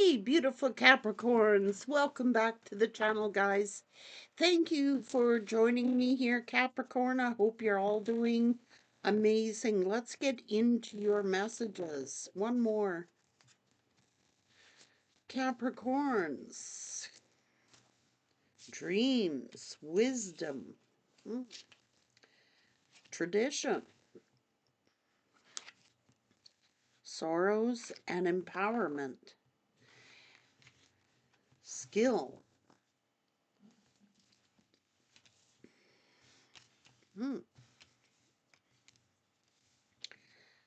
Hey, beautiful Capricorns. Welcome back to the channel, guys. Thank you for joining me here, Capricorn. I hope you're all doing amazing. Let's get into your messages. One more. Capricorns. Dreams, wisdom, tradition, sorrows, and empowerment, skill. Hmm.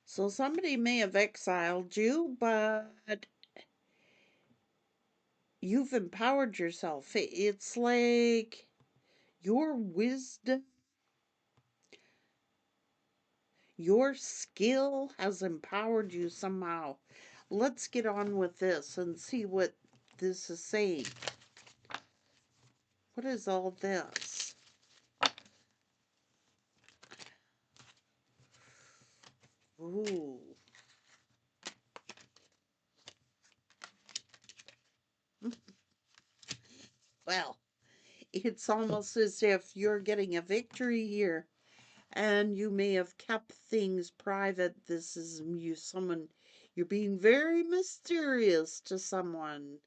So somebody may have exiled you, but you've empowered yourself. It's like your wisdom, your skill has empowered you somehow. Let's get on with this and see what this is saying. What is all this? Ooh. Well, it's almost as if you're getting a victory here, and you may have kept things private. This is you're being very mysterious to someone.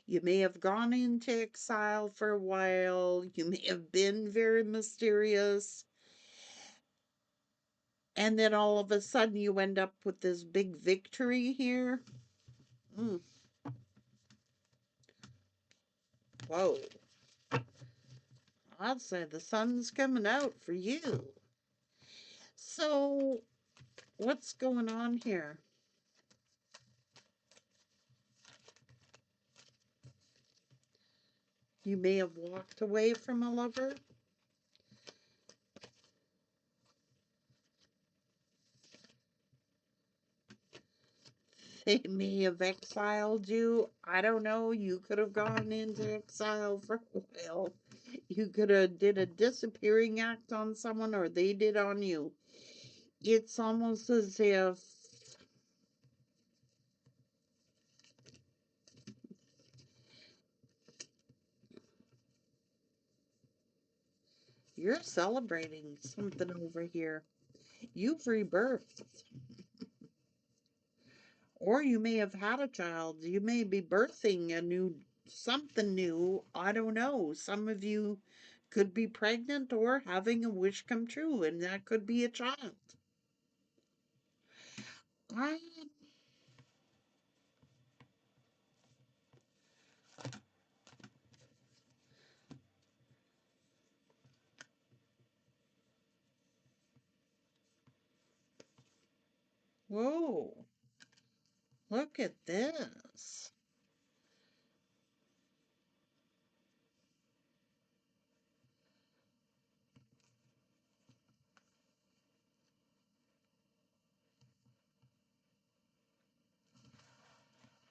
You may have gone into exile for a while. You may have been very mysterious. And then all of a sudden you end up with this big victory here. Mm, whoa. I'd say the sun's coming out for you. So, what's going on here? You may have walked away from a lover. They may have exiled you. I don't know. You could have gone into exile for a while. You could have did a disappearing act on someone, or they did on you. It's almost as if you're celebrating something over here. You've rebirthed. Or you may have had a child. You may be birthing a new something new. I don't know. Some of you could be pregnant or having a wish come true, and that could be a child. I Whoa, look at this.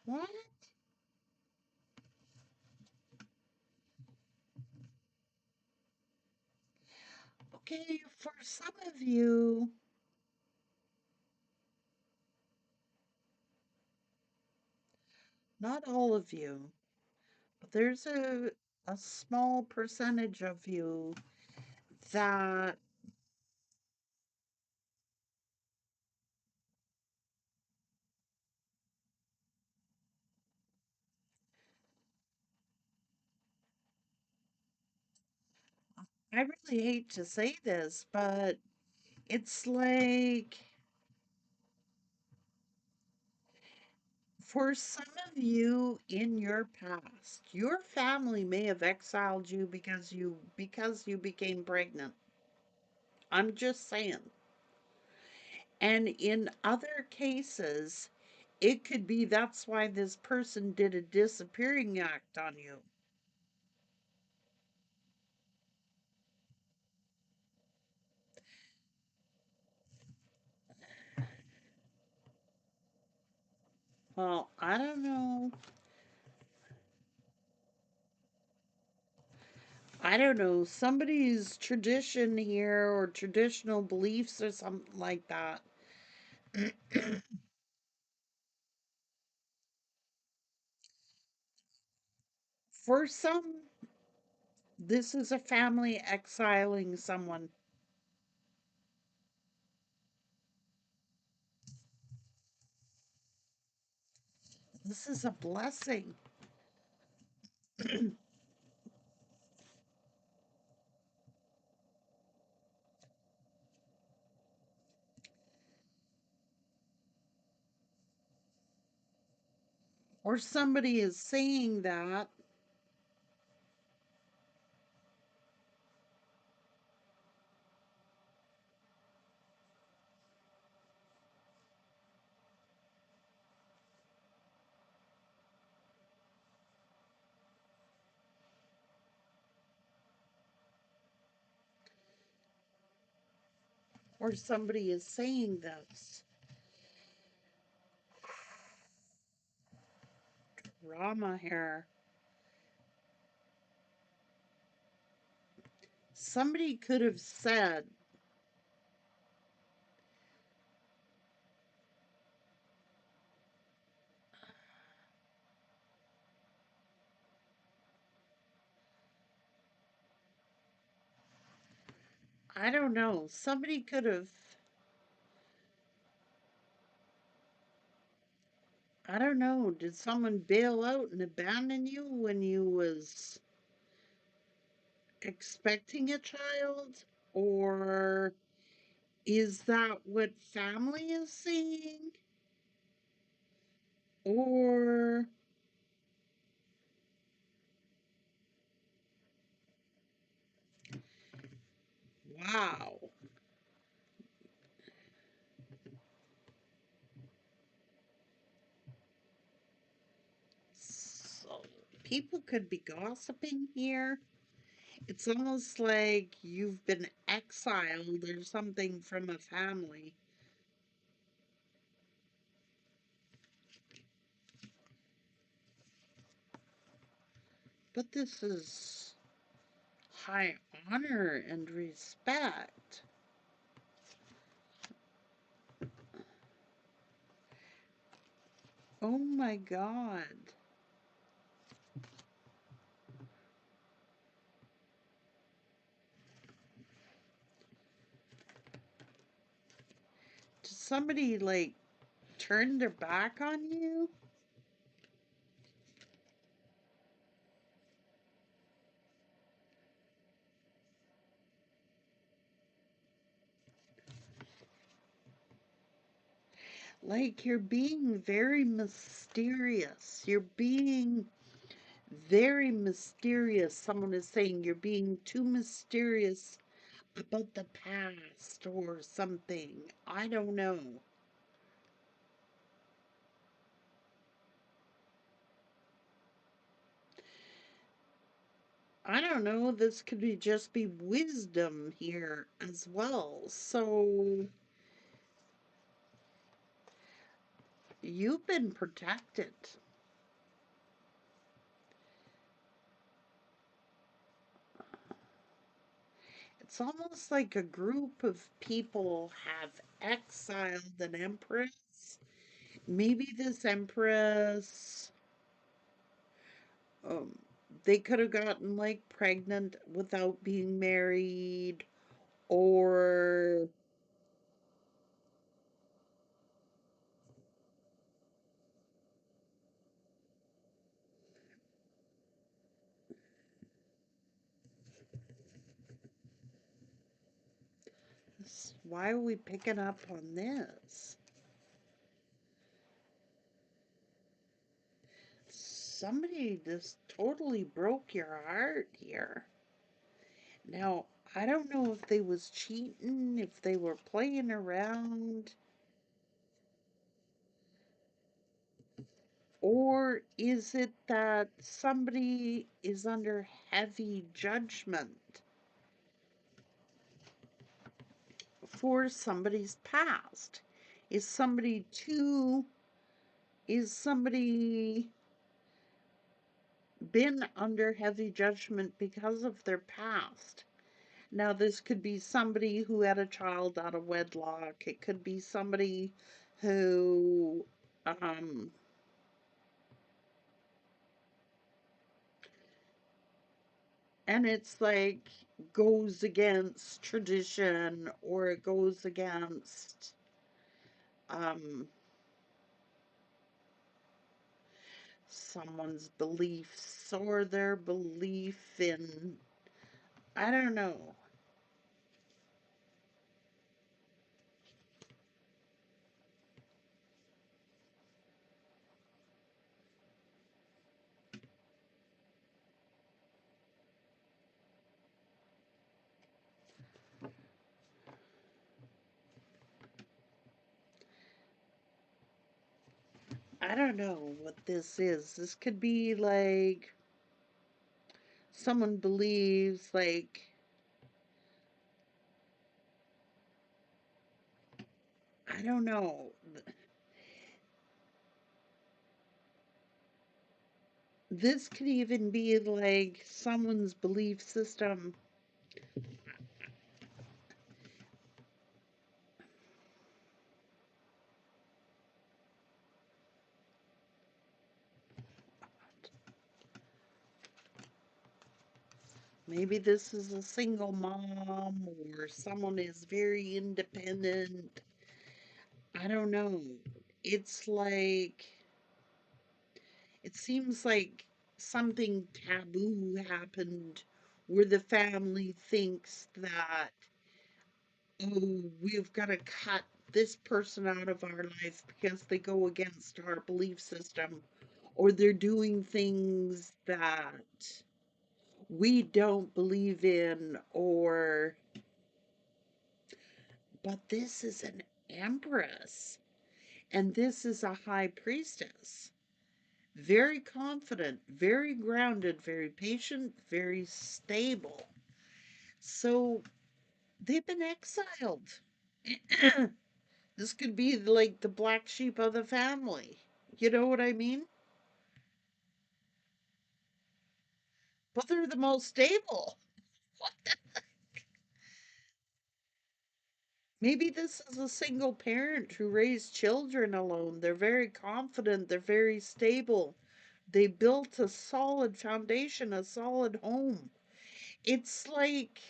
What? Okay, for some of you, not all of you, but there's a small percentage of you that I really hate to say this, but it's like for some of you in your past, your family may have exiled you because you became pregnant. I'm just saying. And in other cases, it could be that's why this person did a disappearing act on you. Well, I don't know. I don't know. Somebody's tradition here or traditional beliefs or something like that. For some, this is a family exiling someone. This is a blessing. Or somebody is saying that. Or somebody is saying this. Drama here. Somebody could have said, I don't know, somebody could have, I don't know, did someone bail out and abandon you when you was expecting a child? Or is that what family is saying? Or, wow. So people could be gossiping here. It's almost like you've been exiled or something from a family. But this is high honor and respect. Oh my God. Did somebody like turn their back on you? Like you're being very mysterious. You're being very mysterious. Someone is saying you're being too mysterious about the past or something. I don't know. I don't know. This could be just be wisdom here as well. So you've been protected. It's almost like a group of people have exiled an empress. Maybe this empress, um, they could have gotten like pregnant without being married, or why are we picking up on this? Somebody just totally broke your heart here. Now, I don't know if they was cheating, if they were playing around, or is it that somebody is under heavy judgment for somebody's past? Is somebody too, is somebody been under heavy judgment because of their past? Now, this could be somebody who had a child out of wedlock. It could be somebody who um, And it's like goes against tradition or it goes against um, someone's beliefs or their belief in, I don't know. I don't know what this is. This could be like someone believes, like, I don't know. This could even be like someone's belief system. Maybe this is a single mom or someone is very independent. I don't know. It's like, it seems like something taboo happened where the family thinks that, oh, we've got to cut this person out of our life because they go against our belief system or they're doing things that we don't believe in, or, but this is an empress and this is a high priestess. Very confident, very grounded, very patient, very stable. So they've been exiled. This could be like the black sheep of the family. You know what I mean? But they're the most stable. Maybe this is a single parent who raised children alone. They're very confident, they're very stable. They built a solid foundation, a solid home. It's like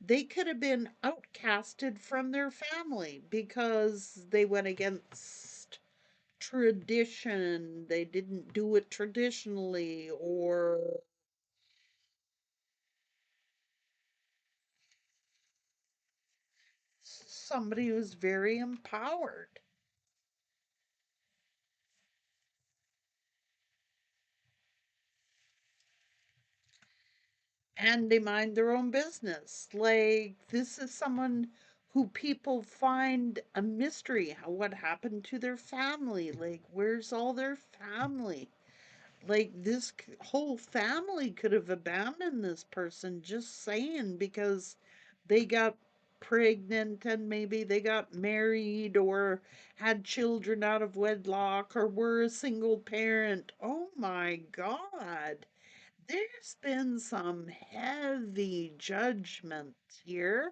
they could have been outcasted from their family because they went against tradition. They didn't do it traditionally, or somebody who's very empowered and they mind their own business. Like, this is someone who people find a mystery. What happened to their family? Like, where's all their family? Like, this whole family could have abandoned this person, just saying, because they got pregnant and maybe they got married or had children out of wedlock or were a single parent. Oh my God. There's been some heavy judgment here.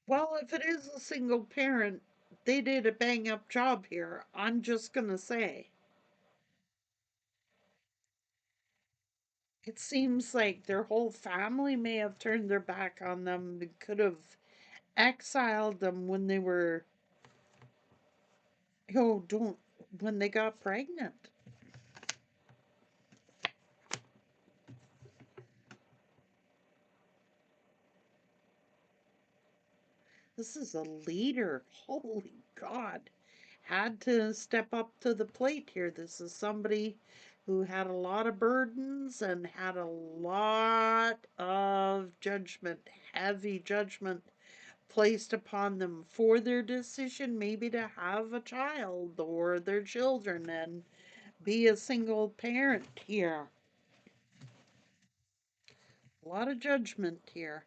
Well, if it is a single parent, they did a bang up job here. I'm just gonna say. It seems like their whole family may have turned their back on them, and could have exiled them when they were, don't, when they got pregnant. This is a leader. Holy God. Had to step up to the plate here. This is somebody who had a lot of burdens and had a lot of judgment, heavy judgment placed upon them for their decision, maybe to have a child or their children and be a single parent here. A lot of judgment here.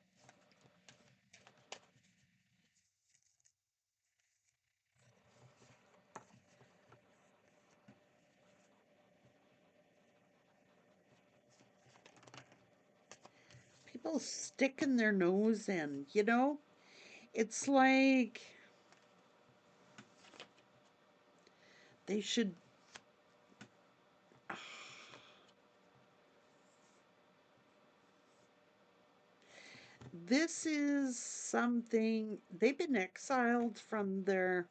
People sticking their nose in, you know? It's like They should. This is something they've been exiled from their.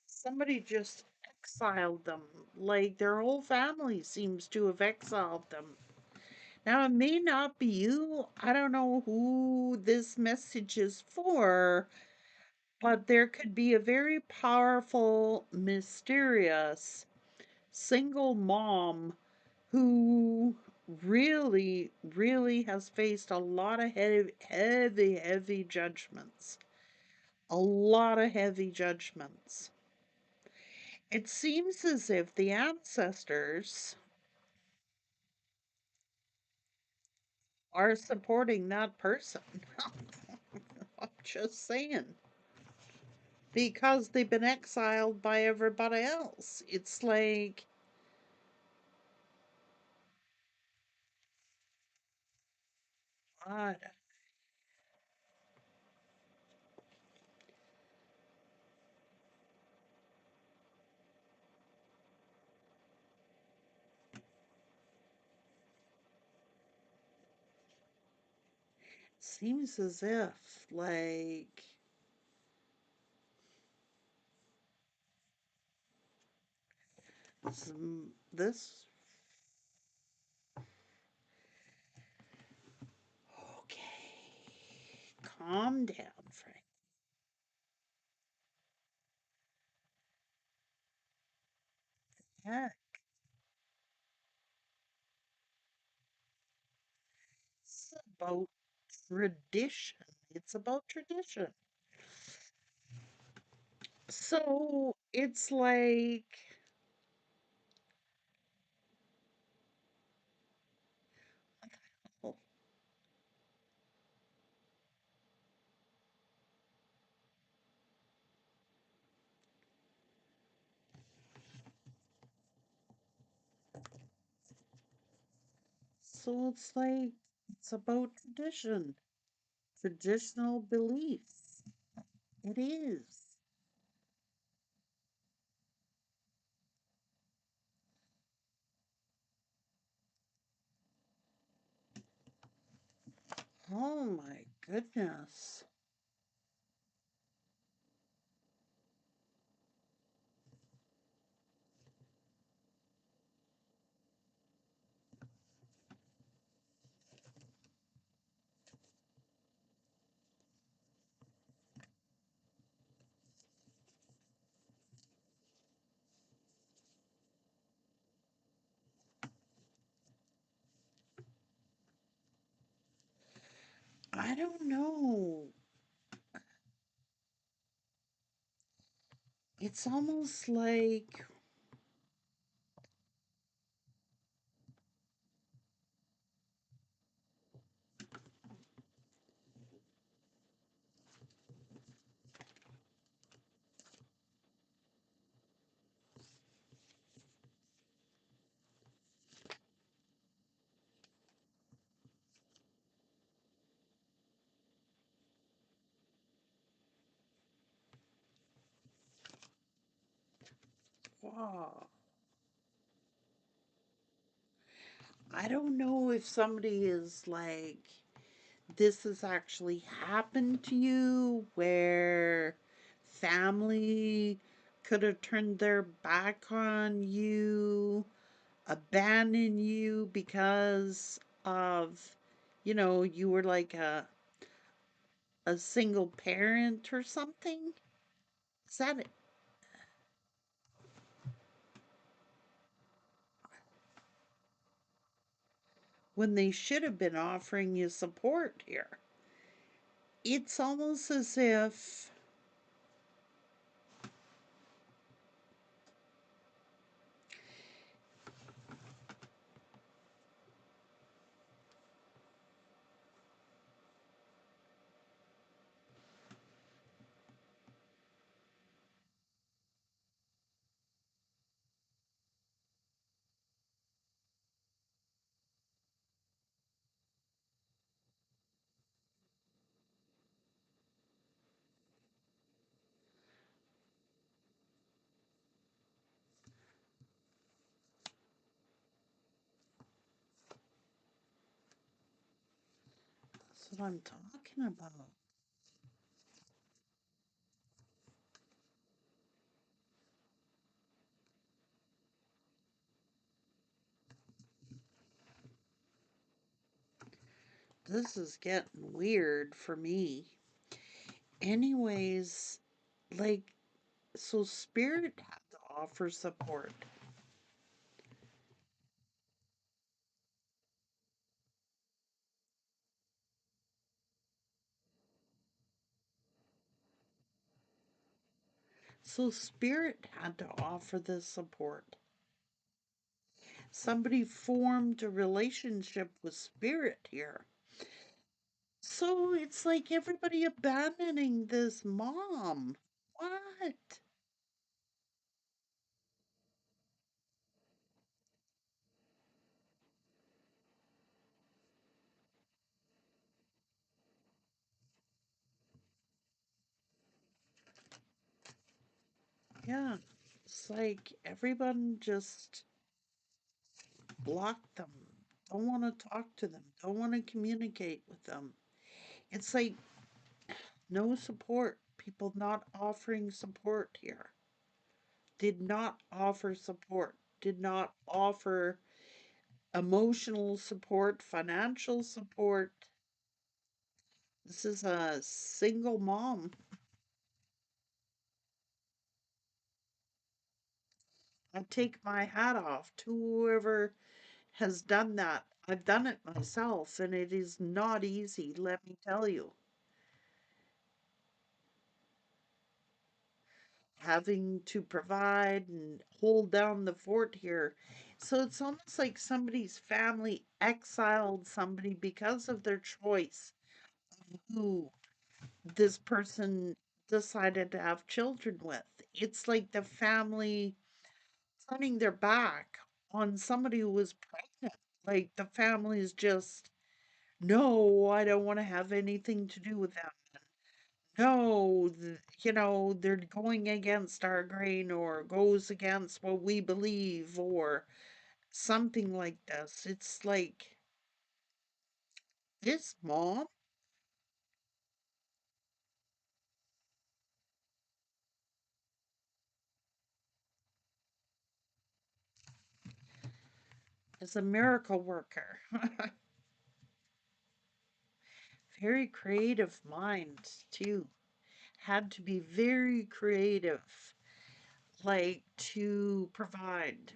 Somebody just exiled them. Like their whole family seems to have exiled them. Now, it may not be you. I don't know who this message is for, but there could be a very powerful, mysterious single mom who really, really has faced a lot of heavy, heavy, heavy judgments. A lot of heavy judgments. It seems as if the ancestors are supporting that person. I'm just saying. Because they've been exiled by everybody else. It's like, God, seems as if, like, this. Okay. Calm down, Frank. Yeah, it's about tradition. It's about tradition. So it's like, oh, so it's like, it's about tradition, traditional beliefs. It is. Oh my goodness. I don't know. It's almost like, wow. I don't know if somebody is like, this has actually happened to you where family could have turned their back on you, abandoned you because of, you were like a single parent or something. Is that it? When they should have been offering you support here? It's almost as if, what I'm talking about. This is getting weird for me. Anyways, like, so spirit had to offer support. So spirit had to offer the support. Somebody formed a relationship with spirit here. So it's like everybody abandoning this mom. What? Yeah. It's like everyone just blocked them. Don't want to talk to them. Don't want to communicate with them. It's like no support. People not offering support here. Did not offer support. Did not offer emotional support, financial support. This is a single mom. I take my hat off to whoever has done that. I've done it myself, and it is not easy, let me tell you. Having to provide and hold down the fort here. So it's almost like somebody's family exiled somebody because of their choice who this person decided to have children with. It's like the family turning their back on somebody who was pregnant. Like the family's just, no, I don't want to have anything to do with them. No, they're going against our grain or goes against what we believe or something like this. It's like, this mom is a miracle worker. Very creative mind, too. Had to be very creative, like to provide.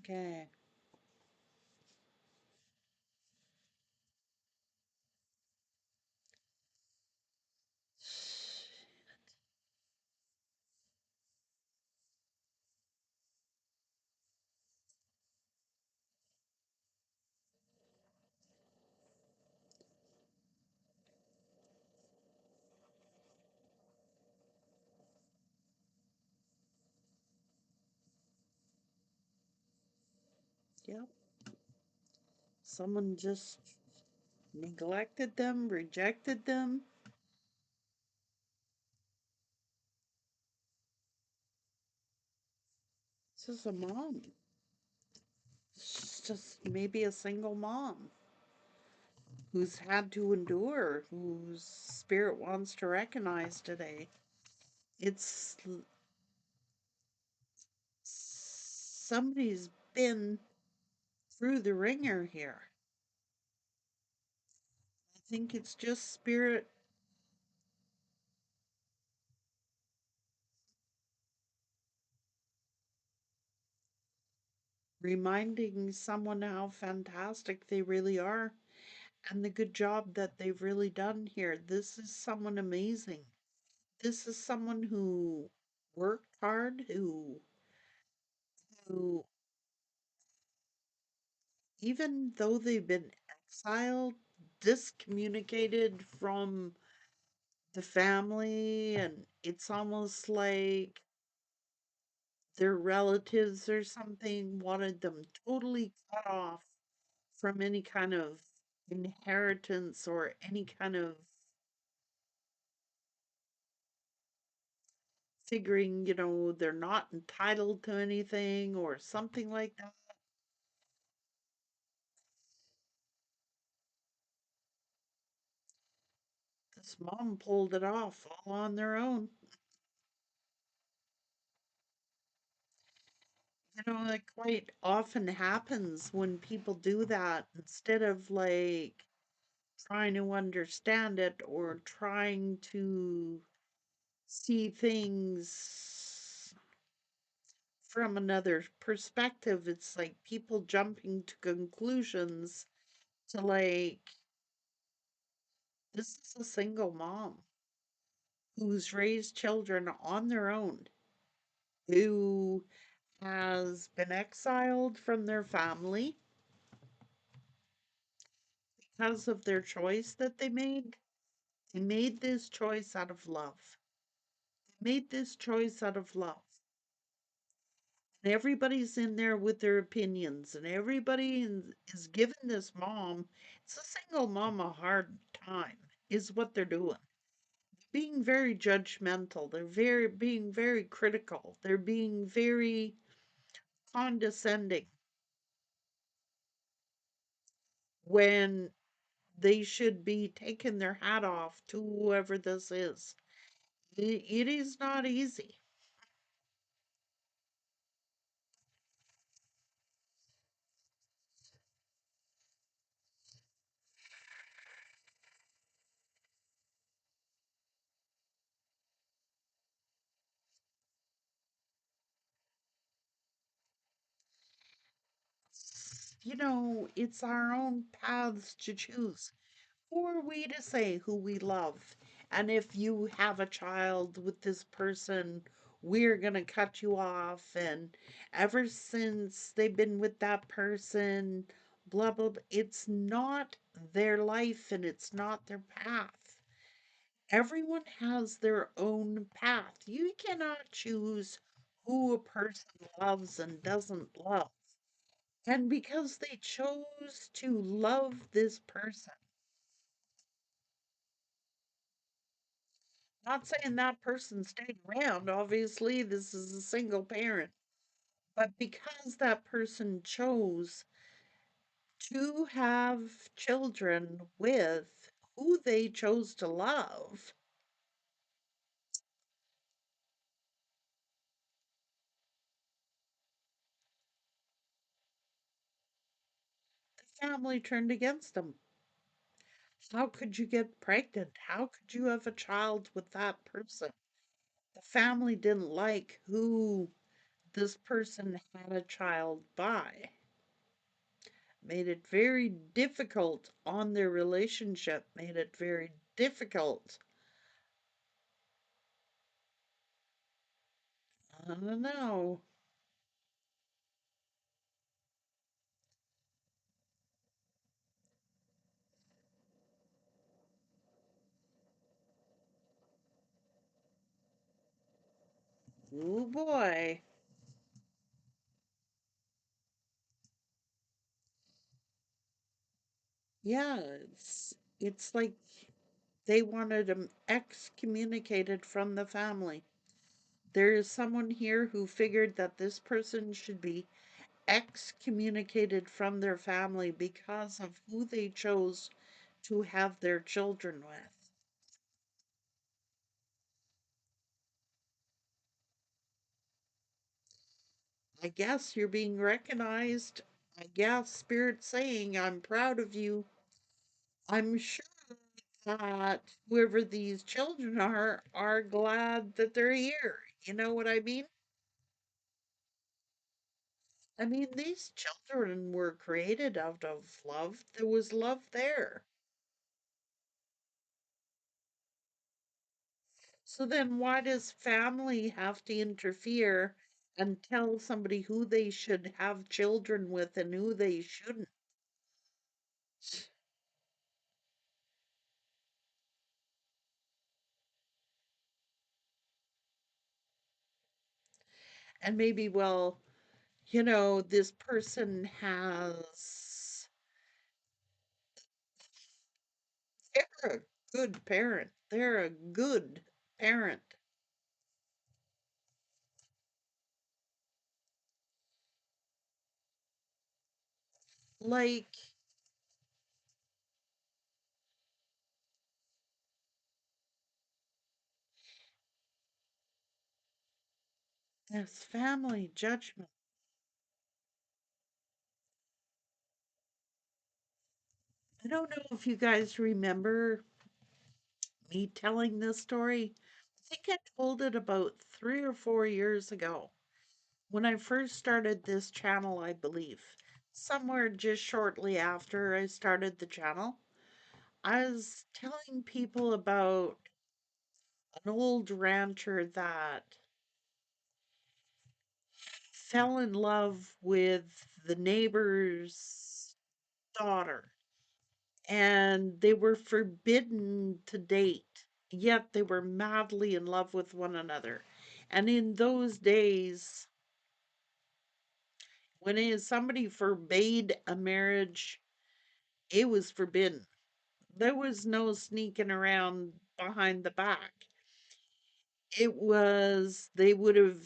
Okay. Yep. Someone just neglected them, rejected them. This is a mom. She's just maybe a single mom who's had to endure, whose spirit wants to recognize today. It's somebody's been through the ringer here. I think it's just spirit reminding someone how fantastic they really are and the good job that they've really done here. This is someone amazing. This is someone who worked hard, who even though they've been exiled, discommunicated from the family, and it's almost like their relatives or something wanted them totally cut off from any kind of inheritance or any kind of figuring, they're not entitled to anything or something like that. This mom pulled it off all on their own. That quite often happens when people do that instead of like trying to understand it or trying to see things from another perspective. It's like people jumping to conclusions to like, this is a single mom who's raised children on their own, who has been exiled from their family because of their choice that they made. They made this choice out of love. They made this choice out of love. And everybody's in there with their opinions, and everybody is giving this mom, it's a single mom, a hard time, is what they're doing. Being very judgmental. They're being very critical. They're being very condescending when they should be taking their hat off to whoever this is. It is not easy. It's our own paths to choose. Who are we to say who we love? And if you have a child with this person, we're going to cut you off. And ever since they've been with that person, blah, blah, blah. It's not their life and it's not their path. Everyone has their own path. You cannot choose who a person loves and doesn't love. And because they chose to love this person, not saying that person stayed around, obviously, this is a single parent, but because that person chose to have children with who they chose to love, the family turned against them. How could you get pregnant? How could you have a child with that person? The family didn't like who this person had a child by. Made it very difficult on their relationship, made it very difficult. I don't know. Oh boy. Yeah, it's like they wanted him excommunicated from the family. There is someone here who figured that this person should be excommunicated from their family because of who they chose to have their children with. I guess you're being recognized. I guess Spirit saying, I'm proud of you. I'm sure that whoever these children are glad that they're here. You know what I mean? I mean, these children were created out of love. There was love there. So then why does family have to interfere and tell somebody who they should have children with and who they shouldn't? And maybe, well, this person has, they're a good parent. They're a good parent. Like, this family judgment. I don't know if you guys remember me telling this story. I think I told it about 3 or 4 years ago when I first started this channel, I believe. Somewhere just shortly after I started the channel, I was telling people about an old rancher that fell in love with the neighbor's daughter, and they were forbidden to date, yet they were madly in love with one another. And in those days, when somebody forbade a marriage, it was forbidden. There was no sneaking around behind the back. It was, they would have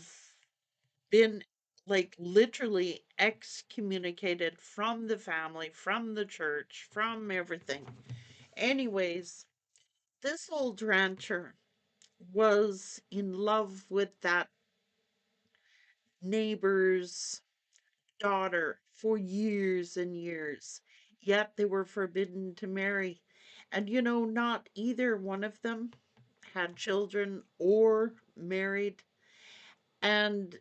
been like literally excommunicated from the family, from the church, from everything. Anyways, this old rancher was in love with that neighbor's daughter for years and years, yet they were forbidden to marry. And not either one of them had children or married. And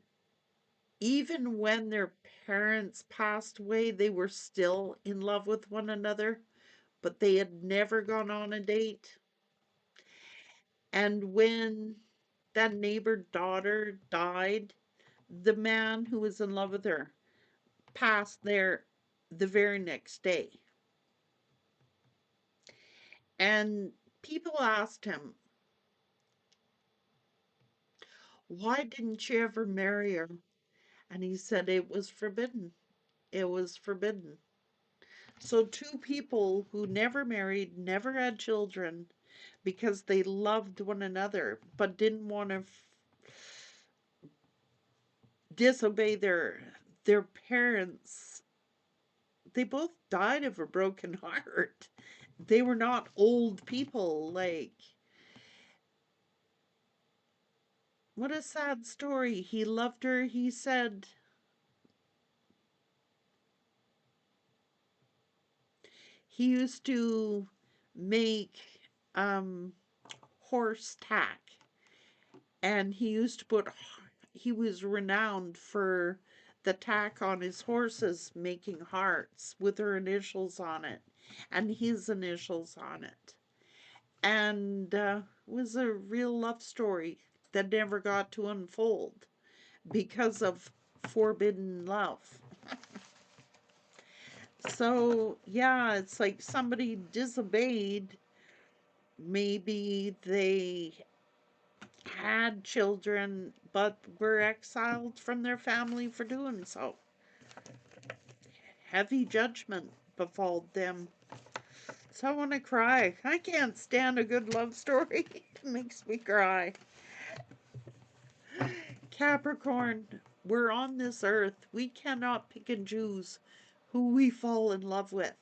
even when their parents passed away, they were still in love with one another, but they had never gone on a date. And when that neighbor daughter died, the man who was in love with her passed there the very next day. And people asked him, why didn't you ever marry her? And he said it was forbidden. It was forbidden. So, two people who never married, never had children because they loved one another but didn't want to disobey their parents, they both died of a broken heart. They were not old people. Like, what a sad story. He loved her. He said he used to make um, horse tack, and he was renowned for the tack on his horses making hearts with her initials on it and his initials on it. And was a real love story that never got to unfold because of forbidden love. So, yeah, it's like somebody disobeyed. Maybe they had children but were exiled from their family for doing so. Heavy judgment befalled them. So I want to cry. I can't stand a good love story. It makes me cry. Capricorn, we're on this earth. We cannot pick and choose who we fall in love with.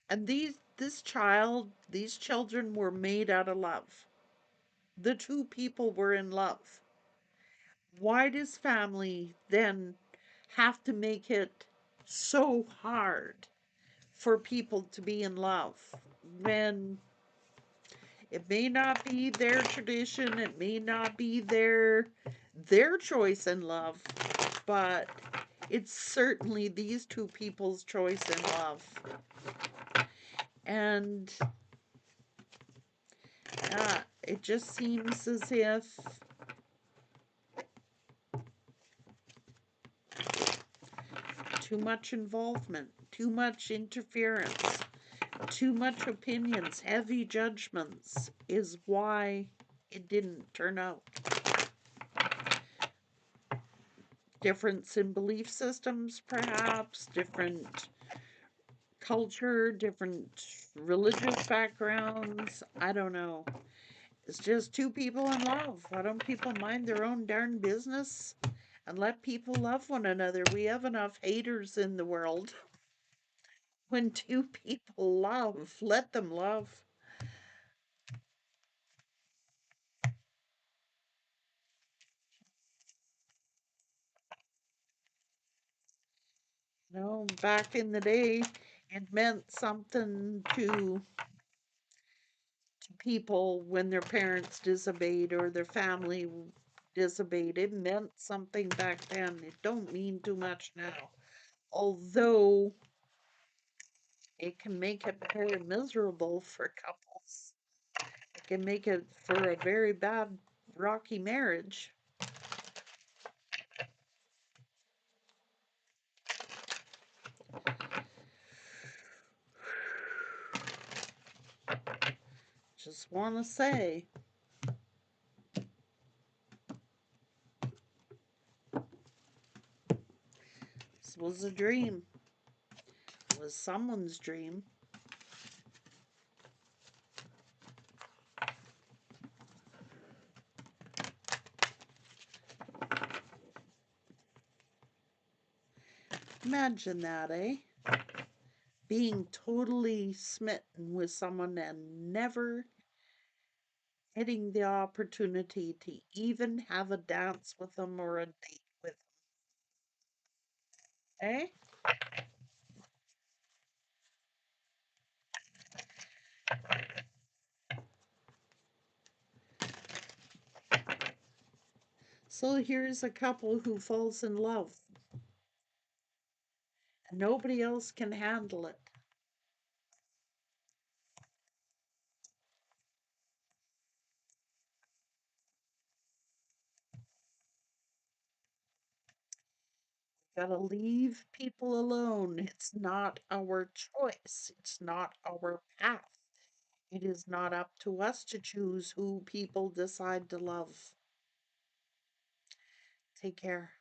And these children were made out of love. The two people were in love. Why does family then have to make it so hard for people to be in love when it may not be their tradition, it may not be their choice in love, but it's certainly these two people's choice in love. And it just seems as if too much involvement, too much interference, too much opinions, heavy judgments is why it didn't turn out. Difference in belief systems, perhaps, different culture, different religious backgrounds. I don't know. It's just two people in love. Why don't people mind their own darn business and let people love one another? We have enough haters in the world. When two people love, let them love. You know, back in the day, it meant something to people when their parents disobeyed or their family disobeyed. It meant something back then. It don't mean too much now. Although it can make it very miserable for couples. It can make it for a very bad, rocky marriage. Just want to say, this was a dream. It was someone's dream. Imagine that, eh? Being totally smitten with someone and never getting the opportunity to even have a dance with them or a date with them, eh? So here's a couple who falls in love and nobody else can handle it. Gotta leave people alone. It's not our choice. It's not our path. It is not up to us to choose who people decide to love. Take care.